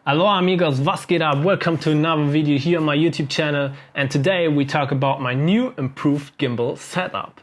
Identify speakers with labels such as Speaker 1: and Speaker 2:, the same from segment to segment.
Speaker 1: Hello amigos, was geht ab? Welcome to another video here on my YouTube channel, and today we talk about my new improved gimbal setup.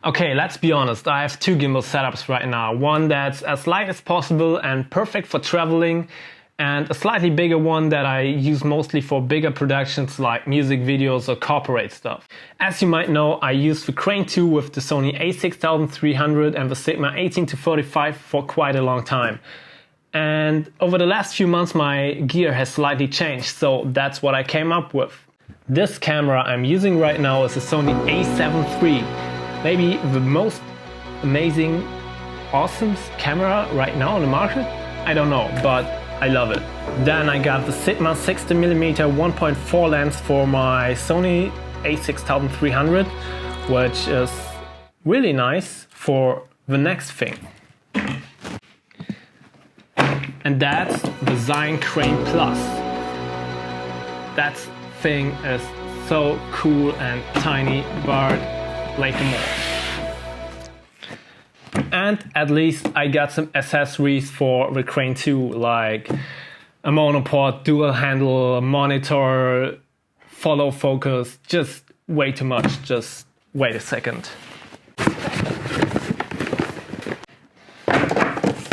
Speaker 1: Okay, let's be honest, I have two gimbal setups right now. One that's as light as possible and perfect for traveling, and a slightly bigger one that I use mostly for bigger productions like music videos or corporate stuff. As you might know, I used the Crane 2 with the Sony a6300 and the Sigma 18-45 for quite a long time. And over the last few months my gear has slightly changed, so that's what I came up with. This camera I'm using right now is a Sony a7 III. Maybe the most amazing, awesome camera right now on the market? I don't know, but I love it. Then I got the Sigma 60mm 1.4 lens for my Sony a6300, which is really nice for the next thing. And that's the ZHIYUN Crane Plus. That thing is so cool and tiny, but like them all. And at least I got some accessories for the Crane 2, like a monopod, dual handle, a monitor, follow focus, just way too much. Just wait a second.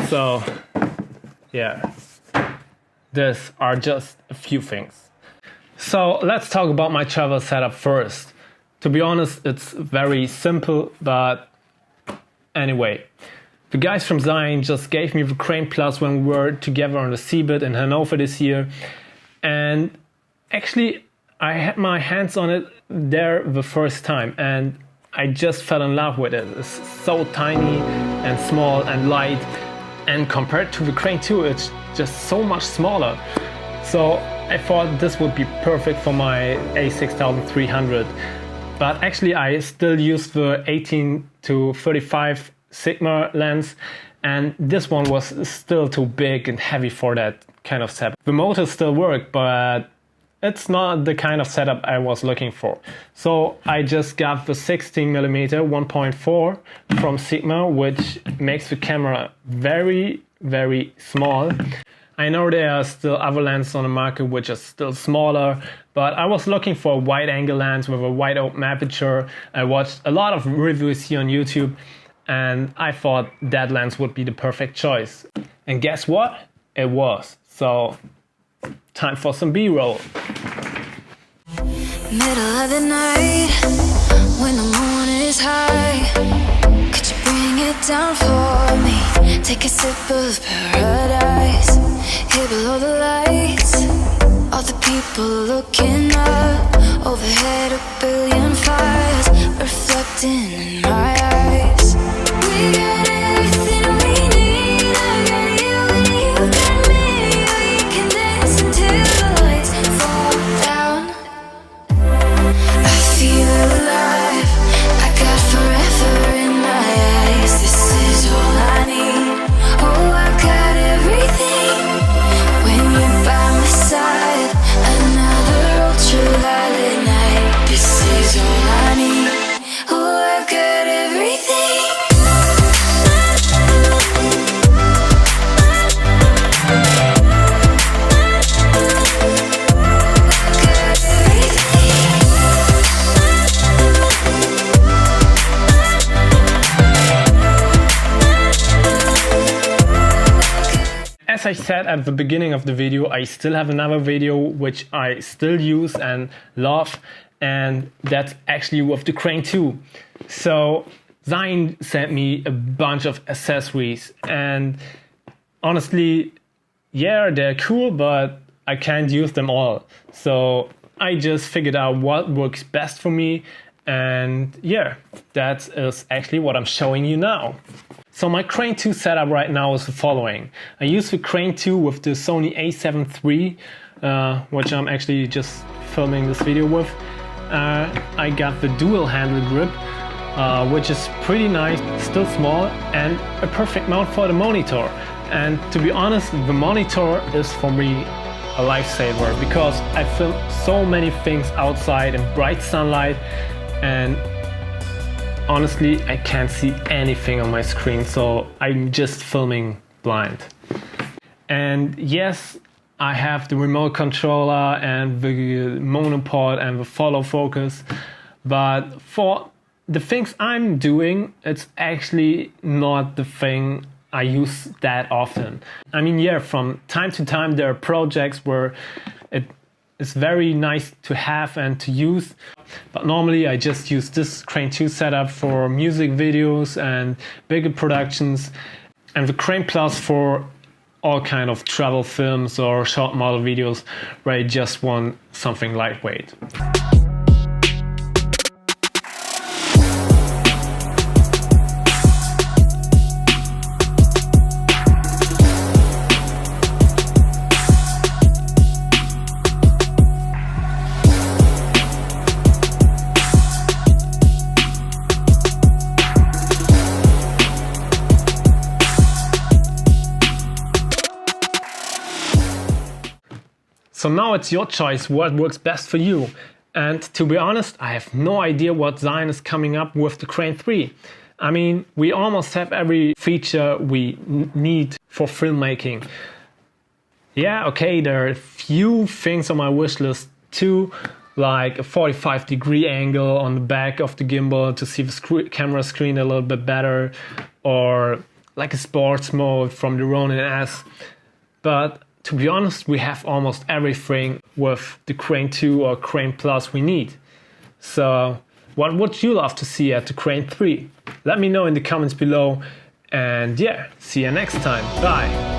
Speaker 1: So yeah, these are just a few things. So let's talk about my travel setup first. To be honest, it's very simple, but anyway. The guys from ZHIYUN just gave me the Crane Plus when we were together on the Seabird in Hanover this year. And actually, I had my hands on it there the first time and I just fell in love with it. It's so tiny and small and light, and compared to the Crane 2, it's just so much smaller. So I thought this would be perfect for my a6300. But actually I still use the 18-35 Sigma lens, and this one was still too big and heavy for that kind of setup. The motor still worked, but it's not the kind of setup I was looking for. So I just got the 16mm 1.4 from Sigma, which makes the camera very, very small. I know there are still other lenses on the market which are still smaller, but I was looking for a wide angle lens with a wide open aperture. I watched a lot of reviews here on YouTube and I thought that lens would be the perfect choice. And guess what? It was. So time for some B-roll.
Speaker 2: Middle of the night, when the moon is high, could you bring it down for me? Take a sip of paradise. Here below the lights, all the people looking up. Overhead a billion fires reflecting in my eyes. We got everything we need. I got you and you got me. We can dance until the lights fall down. I feel alive. I got forever in my eyes. This is all I need. Oh, I got everything. When you're by my side, another ultraviolet night. This is all I need. Oh, I've got everything.
Speaker 1: As I said at the beginning of the video, I still have another video which I still use and love, and that's actually with the Crane 2. So ZHIYUN sent me a bunch of accessories, and honestly, yeah, they're cool, but I can't use them all. So I just figured out what works best for me, and yeah, that is actually what I'm showing you now. So my Crane 2 setup right now is the following. I use the Crane 2 with the Sony a7 III, which I'm actually just filming this video with. I got the dual handle grip, which is pretty nice, still small, and a perfect mount for the monitor. And to be honest, the monitor is for me a lifesaver because I film so many things outside in bright sunlight, and honestly I can't see anything on my screen, so I'm just filming blind. And yes, I have the remote controller and the monopod and the follow focus, but for the things I'm doing, it's actually not the thing I use that often. I mean, yeah, from time to time there are projects where it is very nice to have and to use, but normally I just use this Crane 2 setup for music videos and bigger productions, and the Crane Plus for all kind of travel films or short model videos where I just want something lightweight. So now it's your choice what works best for you. And to be honest, I have no idea what ZHIYUN is coming up with the Crane 3. I mean, we almost have every feature we need for filmmaking. Yeah, okay, there are a few things on my wish list too, like a 45-degree angle on the back of the gimbal to see the camera screen a little bit better, or like a sports mode from the Ronin S. But to be honest, we have almost everything with the Crane 2 or Crane Plus we need. So what would you love to see at the Crane 3? Let me know in the comments below, and yeah, see you next time. Bye!